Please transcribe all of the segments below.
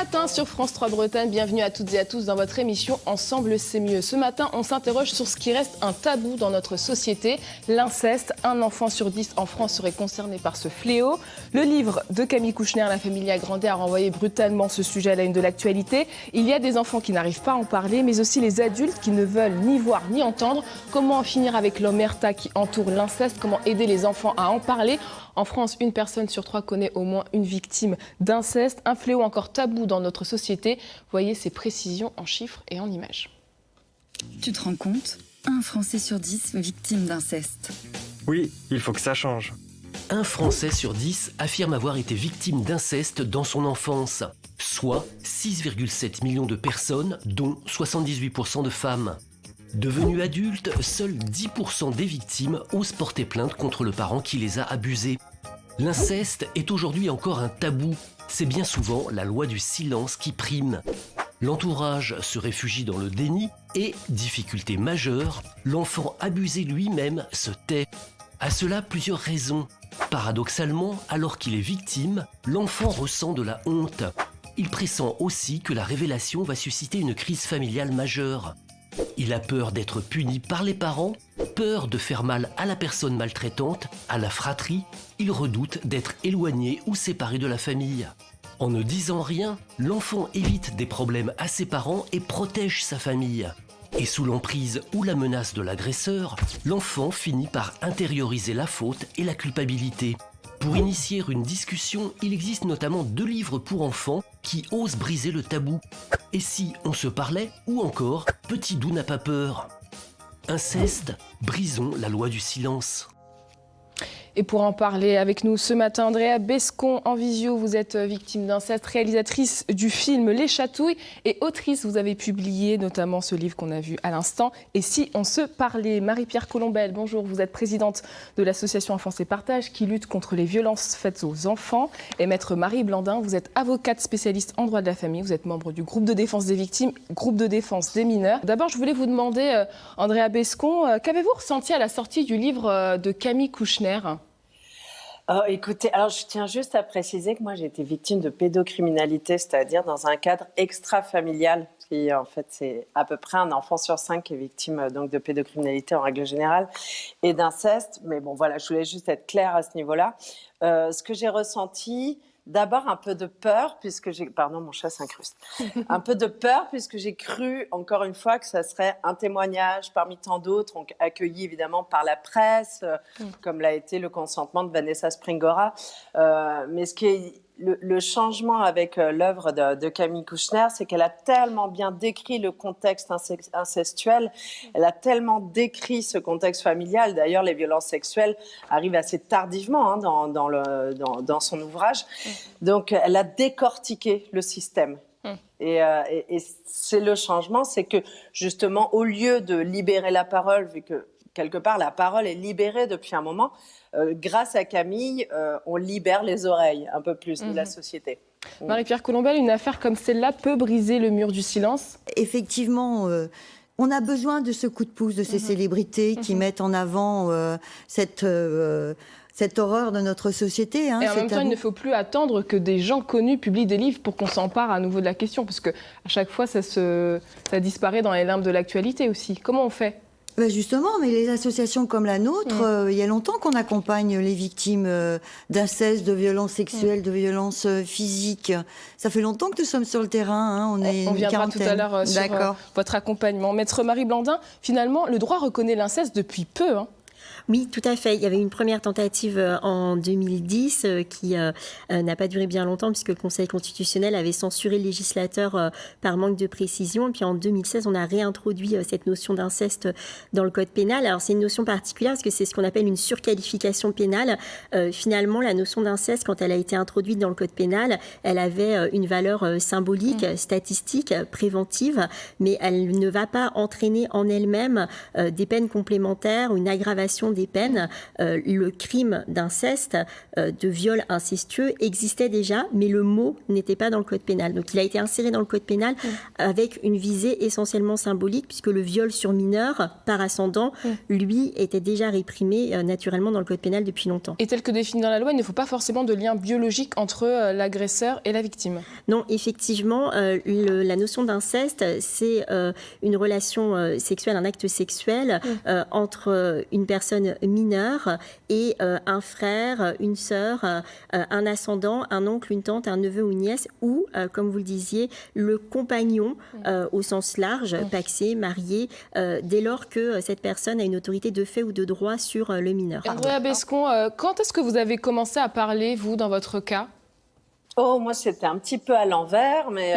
matin sur France 3 Bretagne, bienvenue à toutes et à tous dans votre émission Ensemble c'est mieux. Ce matin, on s'interroge sur ce qui reste un tabou dans notre société, l'inceste. Un enfant sur 10 en France serait concerné par ce fléau. Le livre de Camille Kouchner, La famille agrandée, a renvoyé brutalement ce sujet à la une de l'actualité. Il y a des enfants qui n'arrivent pas à en parler, mais aussi les adultes qui ne veulent ni voir ni entendre. Comment en finir avec l'omerta qui entoure l'inceste? Comment aider les enfants à en parler? En France, une personne sur 3 connaît au moins une victime d'inceste, un fléau encore tabou dans notre société. Voyez ces précisions en chiffres et en images. Tu te rends compte? Un Français sur 10 victime d'inceste. Oui, il faut que ça change. Un Français sur 10 affirme avoir été victime d'inceste dans son enfance, soit 6,7 millions de personnes, dont 78% de femmes. Devenus adultes, seuls 10% des victimes osent porter plainte contre le parent qui les a abusés. L'inceste est aujourd'hui encore un tabou. C'est bien souvent la loi du silence qui prime. L'entourage se réfugie dans le déni et, difficulté majeure, l'enfant abusé lui-même se tait. À cela, plusieurs raisons. Paradoxalement, alors qu'il est victime, l'enfant ressent de la honte. Il pressent aussi que la révélation va susciter une crise familiale majeure. Il a peur d'être puni par les parents, peur de faire mal à la personne maltraitante, à la fratrie. Il redoute d'être éloigné ou séparé de la famille. En ne disant rien, l'enfant évite des problèmes à ses parents et protège sa famille. Et sous l'emprise ou la menace de l'agresseur, l'enfant finit par intérioriser la faute et la culpabilité. Pour initier une discussion, il existe notamment 2 livres pour enfants qui osent briser le tabou. Et si on se parlait, ou encore Petit Doux n'a pas peur. Inceste, brisons la loi du silence. Et pour en parler avec nous ce matin, Andrea Bescon en visio, vous êtes victime d'inceste, réalisatrice du film Les Chatouilles et autrice. Vous avez publié notamment ce livre qu'on a vu à l'instant, Et si on se parlait? Marie-Pierre Colombel, bonjour, vous êtes présidente de l'association Enfance et Partage qui lutte contre les violences faites aux enfants. Et maître Marie Blandin, vous êtes avocate spécialiste en droit de la famille, vous êtes membre du groupe de défense des victimes, groupe de défense des mineurs. D'abord, je voulais vous demander, Andrea Bescon, qu'avez-vous ressenti à la sortie du livre de Camille Kouchner ? Oh, écoutez, alors je tiens juste à préciser que moi j'ai été victime de pédocriminalité, c'est-à-dire dans un cadre extra-familial. Qui, en fait, c'est à peu près un enfant sur 5 qui est victime donc, de pédocriminalité en règle générale et d'inceste. Mais bon, voilà, je voulais juste être claire à ce niveau-là. Ce que j'ai ressenti, d'abord un peu de peur, puisque j'ai... Pardon, mon chat s'incruste. Un peu de peur, puisque j'ai cru, encore une fois, que ça serait un témoignage parmi tant d'autres, accueilli évidemment par la presse, comme l'a été le consentement de Vanessa Springora. Mais ce qui est... Le changement avec l'œuvre de Camille Kouchner, c'est qu'elle a tellement bien décrit le contexte incestuel, elle a tellement décrit ce contexte familial. D'ailleurs, les violences sexuelles arrivent assez tardivement dans son ouvrage. Donc, elle a décortiqué le système. Et c'est le changement, c'est que justement, au lieu de libérer la parole, vu que quelque part la parole est libérée depuis un moment, grâce à Camille, on libère les oreilles un peu plus de la société. Marie-Pierre Colombel, une affaire comme celle-là peut briser le mur du silence? Effectivement, on a besoin de ce coup de pouce de ces célébrités qui mettent en avant cette horreur de notre société. Hein, et en même temps, il ne faut plus attendre que des gens connus publient des livres pour qu'on s'empare à nouveau de la question, parce qu'à chaque fois, ça disparaît dans les limbes de l'actualité aussi. Comment on fait? Ben justement, mais les associations comme la nôtre, il y a longtemps qu'on accompagne les victimes d'inceste, de violences sexuelles, de violences physiques. Ça fait longtemps que nous sommes sur le terrain. Hein, on viendra tout à l'heure sur votre accompagnement. Maître Marie Blandin, finalement, le droit reconnaît l'inceste depuis peu. Hein. Oui, tout à fait. Il y avait une première tentative en 2010 qui n'a pas duré bien longtemps puisque le Conseil constitutionnel avait censuré le législateur par manque de précision. Et puis en 2016, on a réintroduit cette notion d'inceste dans le Code pénal. Alors c'est une notion particulière parce que c'est ce qu'on appelle une surqualification pénale. Finalement, la notion d'inceste, quand elle a été introduite dans le Code pénal, elle avait une valeur symbolique, statistique, préventive, mais elle ne va pas entraîner en elle-même des peines complémentaires ou une aggravation l'expiration des peines, le crime d'inceste, de viol incestueux existait déjà, mais le mot n'était pas dans le code pénal. Donc il a été inséré dans le code pénal avec une visée essentiellement symbolique, puisque le viol sur mineur par ascendant, lui, était déjà réprimé naturellement dans le code pénal depuis longtemps. Et tel que défini dans la loi, il ne faut pas forcément de lien biologique entre l'agresseur et la victime. Non, effectivement, la notion d'inceste, c'est une relation sexuelle, un acte sexuel entre une personne mineure et un frère, une sœur, un ascendant, un oncle, une tante, un neveu ou une nièce, ou, comme vous le disiez, le compagnon au sens large, pacsé, marié, dès lors que cette personne a une autorité de fait ou de droit sur le mineur. Andrea Bescon, quand est-ce que vous avez commencé à parler, vous, dans votre cas ? Oh, moi, c'était un petit peu à l'envers, mais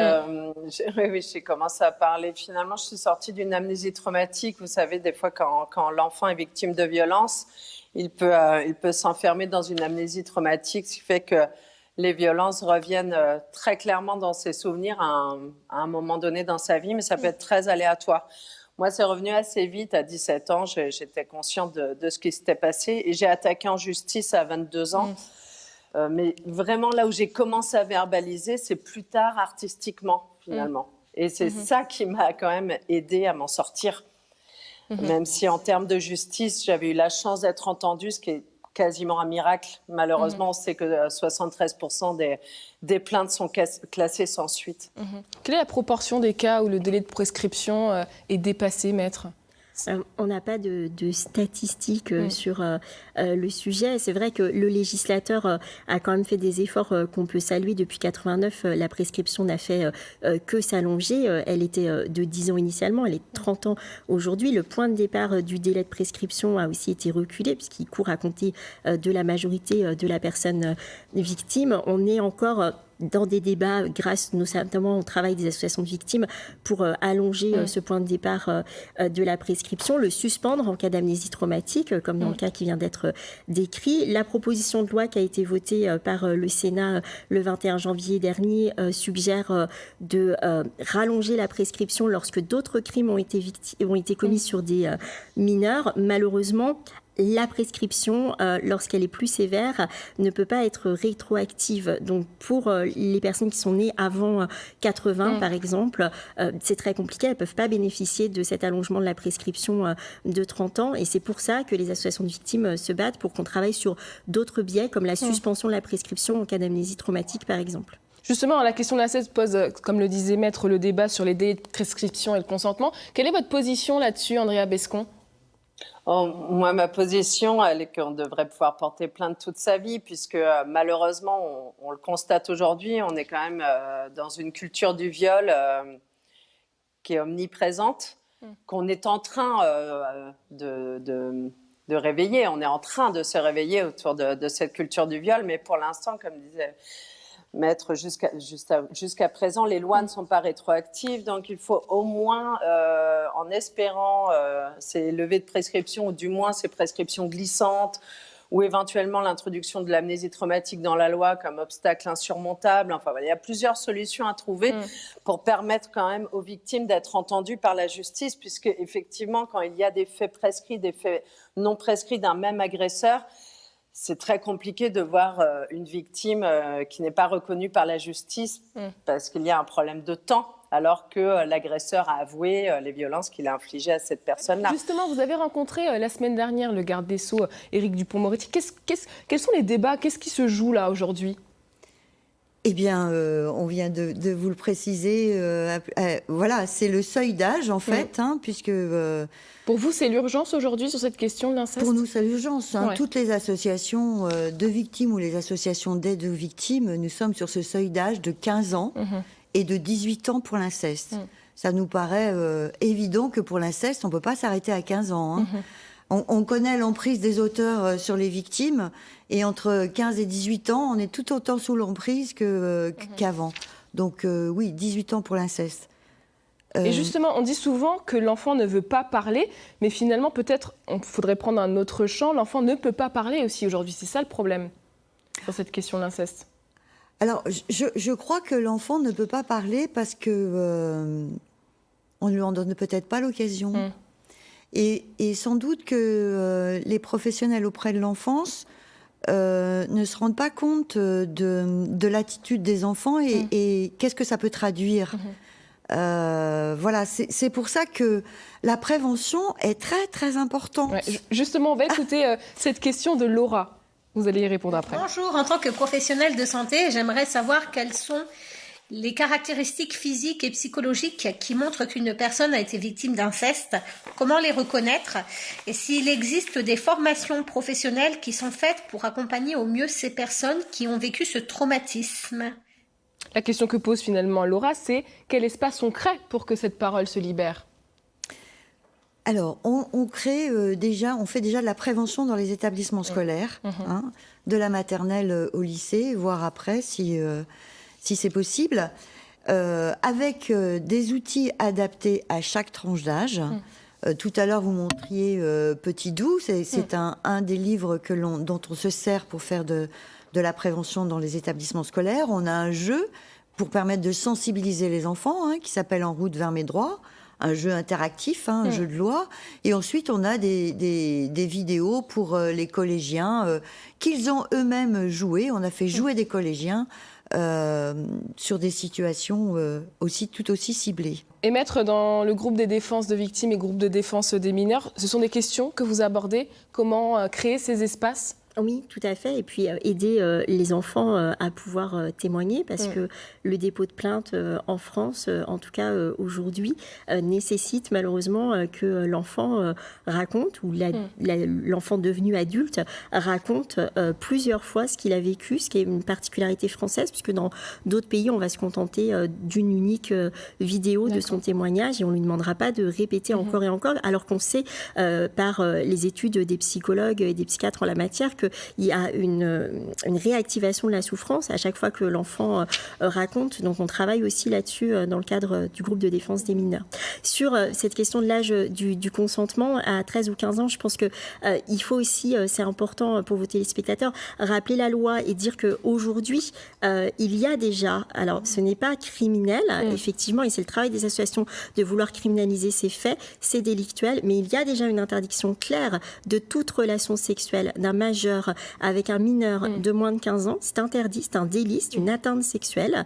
oui, j'ai commencé à parler. Finalement, je suis sortie d'une amnésie traumatique. Vous savez, des fois, quand l'enfant est victime de violence, il peut s'enfermer dans une amnésie traumatique, ce qui fait que les violences reviennent très clairement dans ses souvenirs à un moment donné dans sa vie, mais ça peut être très aléatoire. Moi, c'est revenu assez vite. À 17 ans, j'étais consciente de ce qui s'était passé et j'ai attaqué en justice à 22 ans. Mais vraiment, là où j'ai commencé à verbaliser, c'est plus tard artistiquement, finalement. Et c'est ça qui m'a quand même aidée à m'en sortir. Même si en termes de justice, j'avais eu la chance d'être entendue, ce qui est quasiment un miracle. Malheureusement, on sait que 73% des plaintes sont classées sans suite. Quelle est la proportion des cas où le délai de prescription est dépassé, maître ? On n'a pas de statistiques sur le sujet. C'est vrai que le législateur a quand même fait des efforts qu'on peut saluer. Depuis 89, la prescription n'a fait que s'allonger. Elle était de 10 ans initialement, elle est 30 ans aujourd'hui. Le point de départ du délai de prescription a aussi été reculé puisqu'il court à compter de la majorité de la personne victime. On est encore dans des débats, grâce notamment au travail des associations de victimes, pour allonger ce point de départ de la prescription, le suspendre en cas d'amnésie traumatique, comme dans le cas qui vient d'être décrit. La proposition de loi qui a été votée par le Sénat le 21 janvier dernier suggère de rallonger la prescription lorsque d'autres crimes ont été commis sur des mineurs. Malheureusement, la prescription, lorsqu'elle est plus sévère, ne peut pas être rétroactive. Donc, pour les personnes qui sont nées avant 80, par exemple, c'est très compliqué. Elles ne peuvent pas bénéficier de cet allongement de la prescription de 30 ans. Et c'est pour ça que les associations de victimes se battent pour qu'on travaille sur d'autres biais, comme la suspension de la prescription en cas d'amnésie traumatique, par exemple. Justement, la question de la pose, comme le disait Maître, le débat sur les délais de prescription et le consentement. Quelle est votre position là-dessus, Andrea Bescon ? Moi, ma position, elle est qu'on devrait pouvoir porter plainte toute sa vie, puisque malheureusement, on le constate aujourd'hui, on est quand même dans une culture du viol qui est omniprésente, qu'on est en train de réveiller. On est en train de se réveiller autour de cette culture du viol, mais pour l'instant, comme disait Maître, jusqu'à présent, les lois ne sont pas rétroactives, donc il faut au moins, en espérant ces levées de prescription, ou du moins ces prescriptions glissantes, ou éventuellement l'introduction de l'amnésie traumatique dans la loi comme obstacle insurmontable. Enfin, il y a plusieurs solutions à trouver pour permettre quand même aux victimes d'être entendues par la justice, puisque effectivement, quand il y a des faits prescrits, des faits non prescrits d'un même agresseur, c'est très compliqué de voir une victime qui n'est pas reconnue par la justice parce qu'il y a un problème de temps, alors que l'agresseur a avoué les violences qu'il a infligées à cette personne-là. Justement, vous avez rencontré la semaine dernière le garde des Sceaux, Éric Dupond-Moretti. Quels sont les débats ? Qu'est-ce qui se joue là aujourd'hui ? Eh bien, on vient de vous le préciser. Voilà, c'est le seuil d'âge, en fait, puisque... Pour vous, c'est l'urgence aujourd'hui sur cette question de l'inceste ? Pour nous, c'est l'urgence. Toutes les associations de victimes ou les associations d'aide aux victimes, nous sommes sur ce seuil d'âge de 15 ans et de 18 ans pour l'inceste. Ça nous paraît évident que pour l'inceste, on ne peut pas s'arrêter à 15 ans. On connaît l'emprise des auteurs sur les victimes, et entre 15 et 18 ans, on est tout autant sous l'emprise qu'avant. Donc oui, 18 ans pour l'inceste. Et justement, on dit souvent que l'enfant ne veut pas parler, mais finalement, peut-être, il faudrait prendre un autre champ. L'enfant ne peut pas parler aussi aujourd'hui. C'est ça le problème sur cette question de l'inceste. Alors, je crois que l'enfant ne peut pas parler parce que on ne lui en donne peut-être pas l'occasion. Et sans doute que les professionnels auprès de l'enfance ne se rendent pas compte de l'attitude des enfants et qu'est-ce que ça peut traduire. Voilà, c'est pour ça que la prévention est très très importante. Ouais, justement, on va écouter cette question de Laura. Vous allez y répondre après. Bonjour, en tant que professionnelle de santé, j'aimerais savoir quelles sont les caractéristiques physiques et psychologiques qui montrent qu'une personne a été victime d'inceste, comment les reconnaître et s'il existe des formations professionnelles qui sont faites pour accompagner au mieux ces personnes qui ont vécu ce traumatisme. La question que pose finalement Laura, c'est quel espace on crée pour que cette parole se libère ? Alors, on crée on fait déjà de la prévention dans les établissements scolaires, de la maternelle au lycée, voire après si c'est possible, avec des outils adaptés à chaque tranche d'âge. Tout à l'heure, vous montriez Petit Doux, c'est un des livres dont on se sert pour faire de la prévention dans les établissements scolaires. On a un jeu pour permettre de sensibiliser les enfants, qui s'appelle En route vers mes droits, un jeu interactif, un jeu de loi. Et ensuite, on a des vidéos pour les collégiens qu'ils ont eux-mêmes joué. On a fait jouer des collégiens sur des situations tout aussi ciblées. Et mettre dans le groupe des défenses de victimes et groupe de défense des mineurs, ce sont des questions que vous abordez. Comment créer ces espaces ? Oui, tout à fait. Et puis aider les enfants à pouvoir témoigner parce que le dépôt de plainte en France, en tout cas aujourd'hui, nécessite malheureusement que l'enfant raconte ou l'enfant devenu adulte raconte plusieurs fois ce qu'il a vécu, ce qui est une particularité française puisque dans d'autres pays, on va se contenter d'une unique vidéo de son témoignage et on ne lui demandera pas de répéter encore et encore, alors qu'on sait par les études des psychologues et des psychiatres en la matière qu'il y a une réactivation de la souffrance à chaque fois que l'enfant raconte. Donc on travaille aussi là-dessus dans le cadre du groupe de défense des mineurs. Sur cette question de l'âge du consentement, à 13 ou 15 ans, je pense qu'il faut aussi, c'est important pour vos téléspectateurs, rappeler la loi et dire qu'aujourd'hui, il y a déjà, alors ce n'est pas criminel, effectivement, et c'est le travail des associations de vouloir criminaliser ces faits, c'est délictuel, mais il y a déjà une interdiction claire de toute relation sexuelle d'un majeur avec un mineur de moins de 15 ans. C'est interdit, c'est un délit, c'est une atteinte sexuelle,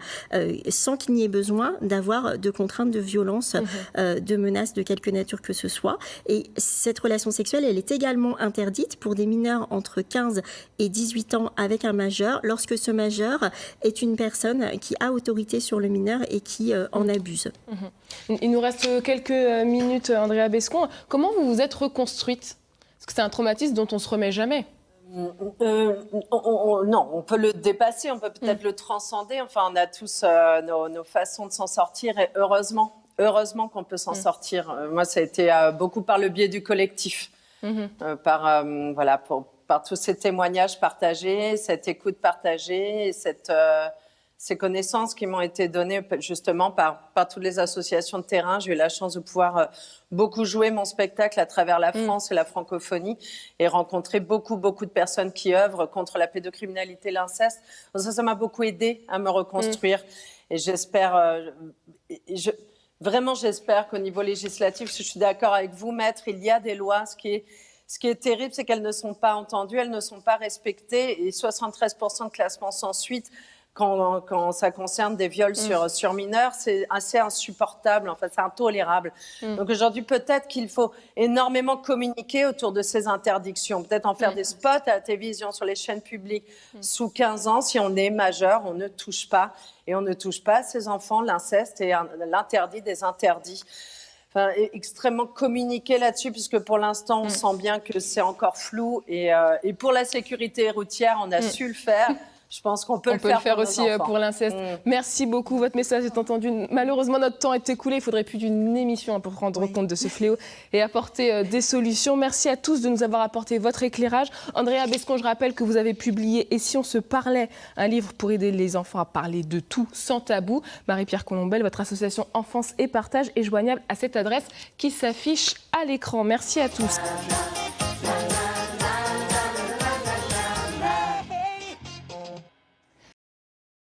sans qu'il n'y ait besoin d'avoir de contraintes de violence, de menaces de quelque nature que ce soit. Et cette relation sexuelle, elle est également interdite pour des mineurs entre 15 et 18 ans avec un majeur, lorsque ce majeur est une personne qui a autorité sur le mineur et qui en abuse. Il nous reste quelques minutes, Andrea Bescon. Comment vous vous êtes reconstruite ? Parce que c'est un traumatisme dont on ne se remet jamais. Non, on peut le dépasser, on peut peut-être le transcender. Enfin, on a tous nos façons de s'en sortir et heureusement qu'on peut s'en sortir. Moi, ça a été beaucoup par le biais du collectif, par tous ces témoignages partagés, cette écoute partagée et ces connaissances qui m'ont été données justement par toutes les associations de terrain. J'ai eu la chance de pouvoir beaucoup jouer mon spectacle à travers la France et la francophonie et rencontrer beaucoup de personnes qui œuvrent contre la pédocriminalité, l'inceste. Donc ça m'a beaucoup aidé à me reconstruire et j'espère, j'espère qu'au niveau législatif, je suis d'accord avec vous, Maître, il y a des lois. Ce qui est terrible, c'est qu'elles ne sont pas entendues, elles ne sont pas respectées et 73% de classement sans suite. Quand ça concerne des viols sur mineurs, c'est assez insupportable, en fait, c'est intolérable. Donc aujourd'hui, peut-être qu'il faut énormément communiquer autour de ces interdictions, peut-être en faire des spots à la télévision, sur les chaînes publiques. Sous 15 ans, si on est majeur, on ne touche pas, et on ne touche pas à ces enfants. L'inceste est l'interdit des interdits. Enfin, extrêmement communiquer là-dessus, puisque pour l'instant, on sent bien que c'est encore flou, et pour la sécurité routière, on a su le faire. Je pense qu'on peut le faire aussi pour l'inceste. Merci beaucoup, votre message est entendu. Malheureusement, notre temps est écoulé. Il faudrait plus d'une émission pour rendre compte de ce fléau et apporter des solutions. Merci à tous de nous avoir apporté votre éclairage. Andrea Bescon, je rappelle que vous avez publié « Et si on se parlait ?» un livre pour aider les enfants à parler de tout sans tabou. Marie-Pierre Colombel, votre association Enfance et Partage est joignable à cette adresse qui s'affiche à l'écran. Merci à tous.